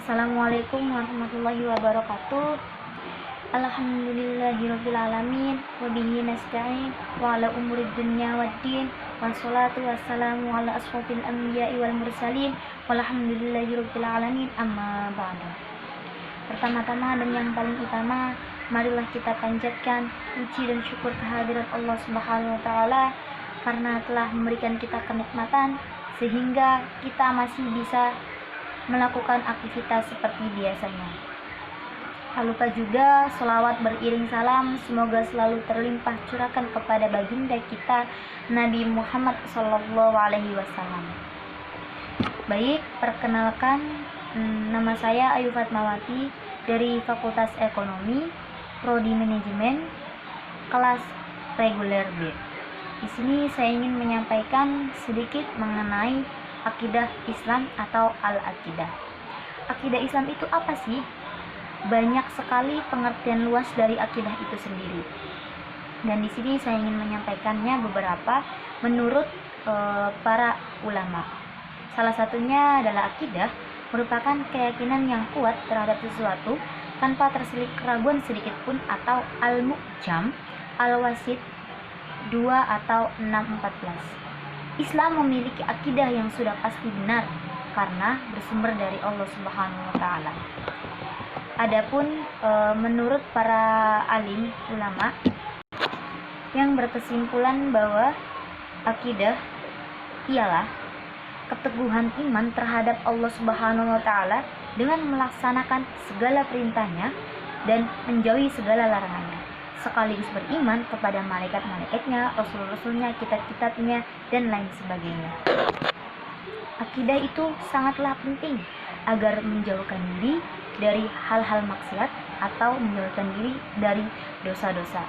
Assalamualaikum warahmatullahi wabarakatuh. Alhamdulillahirabbil alamin wa bihi nasta'in wa ala umurid dunya waddin wassalatu wassalamu ala asrofil anbiya'i wal mursalin walhamdulillahirabbil alamin amma ba'du. Pertama-tama dan yang paling utama, marilah kita panjatkan puji dan syukur kehadirat Allah Subhanahu wa taala karena telah memberikan kita kenikmatan sehingga kita masih bisa melakukan aktivitas seperti biasanya. Tak lupa juga selawat beriring salam semoga selalu terlimpah curahkan kepada baginda kita Nabi Muhammad SAW. Baik, perkenalkan, nama saya Ayu Fatmawati dari Fakultas Ekonomi, Prodi Manajemen, kelas reguler B. Di sini saya ingin menyampaikan sedikit mengenai akidah Islam atau al-akidah. Akidah Islam itu apa sih? Banyak sekali pengertian luas dari akidah itu sendiri. Dan di sini saya ingin menyampaikannya beberapa menurut para ulama. Salah satunya adalah akidah merupakan keyakinan yang kuat terhadap sesuatu tanpa terselip keraguan sedikit pun atau al-mu'jam, al-wasit 2 atau 614. Islam memiliki akidah yang sudah pasti benar karena bersumber dari Allah Subhanahu wa taala. Adapun menurut para alim ulama yang berkesimpulan bahwa akidah ialah keteguhan iman terhadap Allah Subhanahu wa taala dengan melaksanakan segala perintahnya dan menjauhi segala larangannya, sekaligus beriman kepada malaikat-malaikatnya, rasul-rasulnya, kitab-kitabnya, dan lain sebagainya. Akidah itu sangatlah penting agar menjauhkan diri dari hal-hal maksiat atau menjauhkan diri dari dosa-dosa.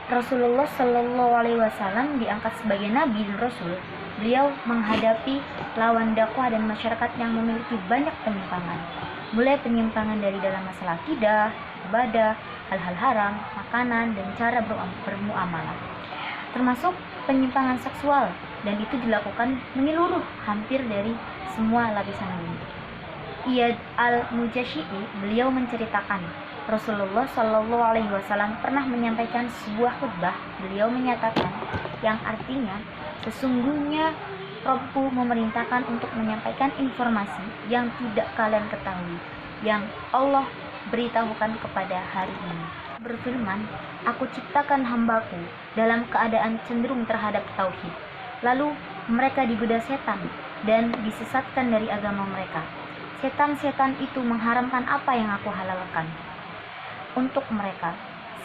Rasulullah Shallallahu Alaihi Wasallam diangkat sebagai nabi dan rasul. Beliau menghadapi lawan dakwah dan masyarakat yang memiliki banyak penyimpangan, mulai penyimpangan dari dalam masalah akidah, ibadah, hal-hal haram, makanan, dan cara bermuamalah, termasuk penyimpangan seksual, dan itu dilakukan menyeluruh hampir dari semua lapisan bumi. Iyad al-Mujashi'i, beliau menceritakan Rasulullah Shallallahu Alaihi Wasallam pernah menyampaikan sebuah khutbah. Beliau menyatakan yang artinya, sesungguhnya Robku memerintahkan untuk menyampaikan informasi yang tidak kalian ketahui, yang Allah beritahukan kepada hari ini. Berfirman, aku ciptakan hambaku dalam keadaan cenderung terhadap tauhid. Lalu mereka digoda setan dan disesatkan dari agama mereka. Setan-setan itu mengharamkan apa yang aku halalkan untuk mereka.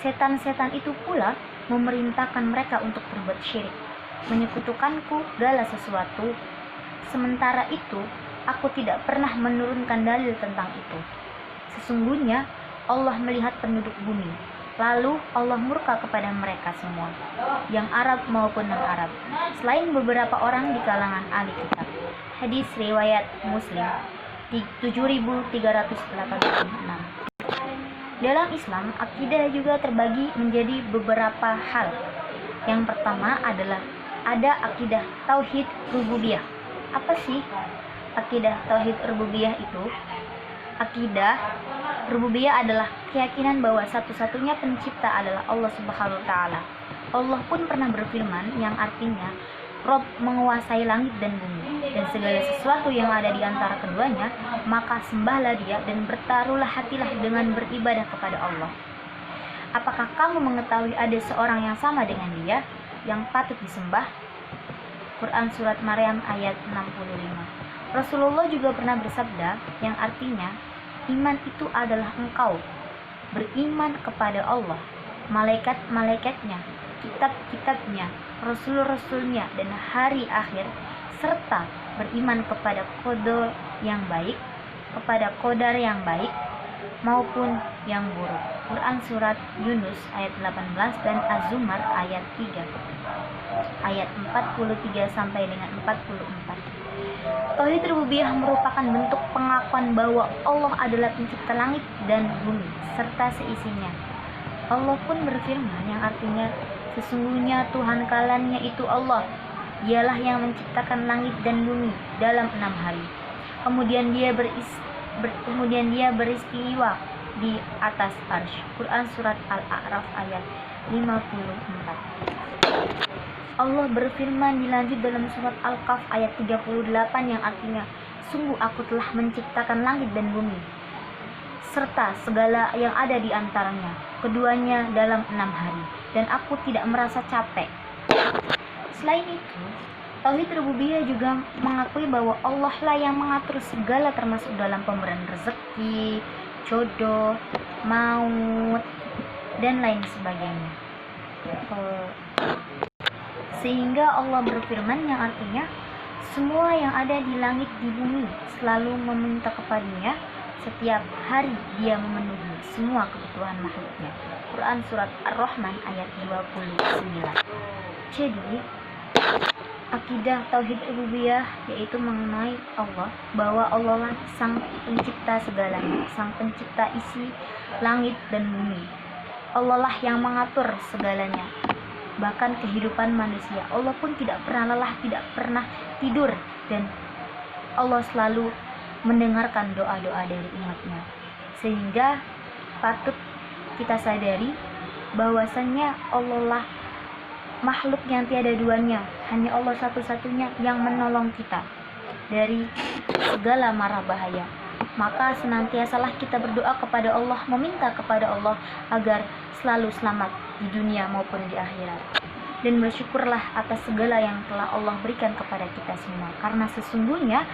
Setan-setan itu pula memerintahkan mereka untuk berbuat syirik, menyekutukanku segala sesuatu. Sementara itu, aku tidak pernah menurunkan dalil tentang itu. Sesungguhnya Allah melihat penduduk bumi, lalu Allah murka kepada mereka semua, yang Arab maupun non-Arab, selain beberapa orang di kalangan ahli kitab. Hadis riwayat Muslim 7386. Dalam Islam, akidah juga terbagi menjadi beberapa hal. Yang pertama adalah ada akidah tauhid rububiyah. Apa sih akidah tauhid rububiyah itu? Akidah rububiyah adalah keyakinan bahwa satu-satunya pencipta adalah Allah Subhanahu wa taala. Allah pun pernah berfirman yang artinya Rob menguasai langit dan bumi dan segala sesuatu yang ada di antara keduanya, maka sembahlah dia dan bertaruhlah hatilah dengan beribadah kepada Allah. Apakah kamu mengetahui ada seorang yang sama dengan dia yang patut disembah? Quran Surat Maryam ayat 65. Rasulullah juga pernah bersabda yang artinya, iman itu adalah engkau beriman kepada Allah, malaikat-malaikatnya, kitab-kitabnya, rasul-rasulnya, dan hari akhir, serta beriman kepada qadar yang baik, kepada qadar yang baik maupun yang buruk. Quran Surat Yunus ayat 18 dan Az-Zumar ayat 3 ayat 43 sampai dengan 44. Tauhid rububiyah merupakan bentuk pengakuan bahwa Allah adalah pencipta langit dan bumi serta seisinya. Allah pun berfirman yang artinya, sesungguhnya Tuhan kalian yaitu Allah, dialah yang menciptakan langit dan bumi dalam 6 hari. kemudian dia beristiwa di atas arsy. Quran surat Al-A'raf ayat 54. Allah berfirman dilanjut dalam surat Al-Kahf ayat 38 yang artinya, sungguh aku telah menciptakan langit dan bumi serta segala yang ada di antaranya, keduanya dalam 6 hari, dan aku tidak merasa capek. Selain itu, tauhid rububiyah juga mengakui bahwa Allah lah yang mengatur segala termasuk dalam pemberian rezeki, jodoh, maut, dan lain sebagainya. Sehingga Allah berfirman yang artinya, semua yang ada di langit di bumi selalu meminta kepadanya. Setiap hari dia memenuhi semua kebutuhan makhluknya. Quran surat Ar-Rahman ayat 29. Jadi, akidah tauhid rububiyah yaitu mengenai Allah, bahwa Allah lah sang pencipta segalanya, sang pencipta isi langit dan bumi. Allah lah yang mengatur segalanya, bahkan kehidupan manusia. Allah pun tidak pernah lelah, tidak pernah tidur, dan Allah selalu mendengarkan doa-doa dari umatnya. Sehingga patut kita sadari bahwasannya Allah lah makhluk yang tiada duanya, hanya Allah satu-satunya yang menolong kita dari segala mara bahaya. Maka senantiasalah kita berdoa kepada Allah, meminta kepada Allah agar selalu selamat di dunia maupun di akhirat. Dan bersyukurlah atas segala yang telah Allah berikan kepada kita semua, karena sesungguhnya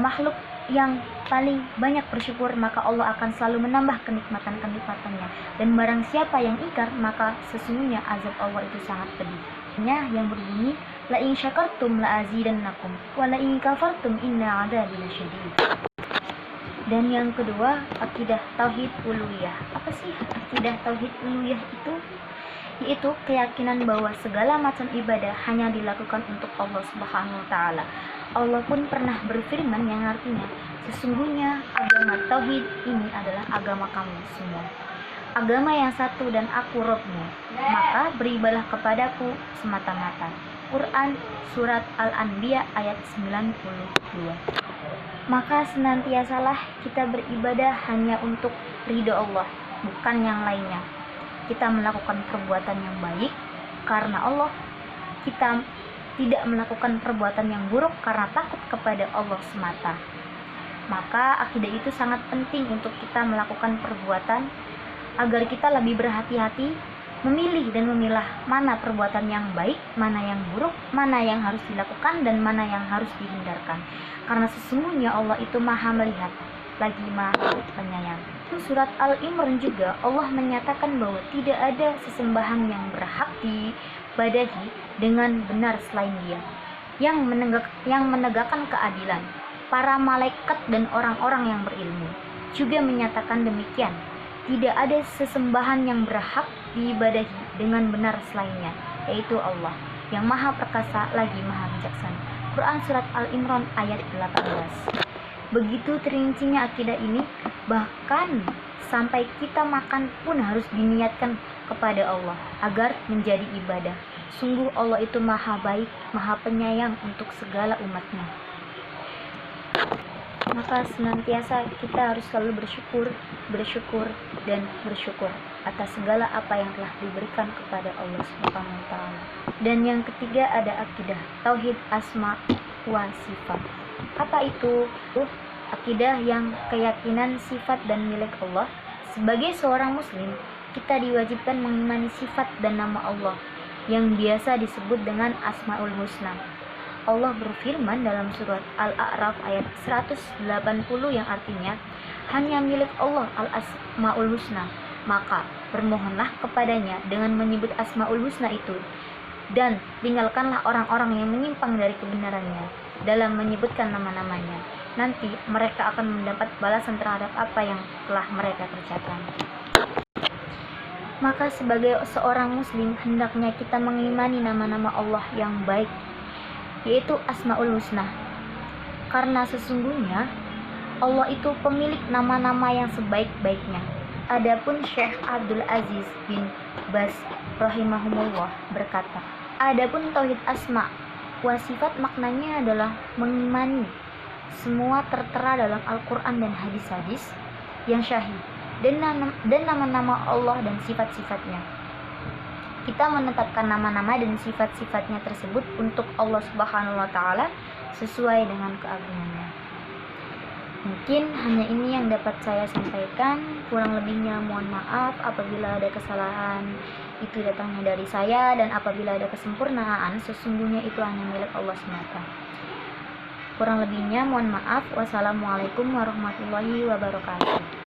makhluk yang paling banyak bersyukur, maka Allah akan selalu menambah kenikmatan-kenikmatannya. Dan barang siapa yang ingkar, maka sesungguhnya azab Allah itu sangat pedih. Yang berbunyi, la in syakartum la azidannakum wa la in kafartum inna adzabi lasyadid. Dan yang kedua, akidah tauhid uluhiyah. Apa sih akidah tauhid uluhiyah itu? Yaitu keyakinan bahwa segala macam ibadah hanya dilakukan untuk Allah Subhanahu wa taala. Allah pun pernah berfirman yang artinya, sesungguhnya agama tauhid ini adalah agama kamu semua, agama yang satu, dan aku Rabbmu, maka beribadah kepadaku semata-mata. Quran surat Al-Anbiya ayat 92. Maka senantiasalah kita beribadah hanya untuk ridho Allah, bukan yang lainnya. Kita melakukan perbuatan yang baik karena Allah. Kita tidak melakukan perbuatan yang buruk karena takut kepada Allah semata. Maka akidah itu sangat penting untuk kita melakukan perbuatan agar kita lebih berhati-hati memilih dan memilah mana perbuatan yang baik, mana yang buruk, mana yang harus dilakukan dan mana yang harus dihindarkan. Karena sesungguhnya Allah itu Maha melihat lagi Maha penyayang. Surat Al-Imran juga Allah menyatakan bahwa tidak ada sesembahan yang berhak diibadahi dengan benar selain Dia, yang menegakkan keadilan. Para malaikat dan orang-orang yang berilmu juga menyatakan demikian. Tidak ada sesembahan yang berhak diibadahi dengan benar selainnya, yaitu Allah yang Maha Perkasa lagi Maha Bijaksana. Quran surat Al-Imran ayat 18. Begitu terincinya akidah ini, bahkan sampai kita makan pun harus diniatkan kepada Allah agar menjadi ibadah. Sungguh Allah itu Maha baik, Maha penyayang untuk segala umatnya. Maka senantiasa kita harus selalu bersyukur atas segala apa yang telah diberikan kepada Allah Subhanahu wa taala. Dan yang ketiga ada akidah tauhid asma wa sifat. Apa itu? Akidah yang keyakinan sifat dan milik Allah. Sebagai seorang muslim, kita diwajibkan mengimani sifat dan nama Allah yang biasa disebut dengan Asmaul Husna. Allah berfirman dalam surat Al-A'raf ayat 180 yang artinya, hanya milik Allah Al-Asmaul Husna, maka bermohonlah kepadanya dengan menyebut Asmaul Husna itu, dan tinggalkanlah orang-orang yang menyimpang dari kebenarannya dalam menyebutkan nama-namanya. Nanti mereka akan mendapat balasan terhadap apa yang telah mereka kerjakan. Maka sebagai seorang muslim, hendaknya kita mengimani nama-nama Allah yang baik, yaitu Asmaul Husna. Karena sesungguhnya Allah itu pemilik nama-nama yang sebaik-baiknya. Adapun Syekh Abdul Aziz bin Baz rahimahumullah berkata, adapun tauhid asma wa sifat maknanya adalah mengimani semua tertera dalam Al-Quran dan hadis-hadis yang syahih, dan nama-nama Allah dan sifat-sifatnya. Kita menetapkan nama-nama dan sifat-sifatnya tersebut untuk Allah Subhanahu wa Ta'ala sesuai dengan keagungannya. Mungkin hanya ini yang dapat saya sampaikan. Kurang lebihnya mohon maaf apabila ada kesalahan itu datangnya dari saya, dan apabila ada kesempurnaan sesungguhnya itu hanya milik Allah semata. Kurang lebihnya mohon maaf. Wassalamualaikum warahmatullahi wabarakatuh.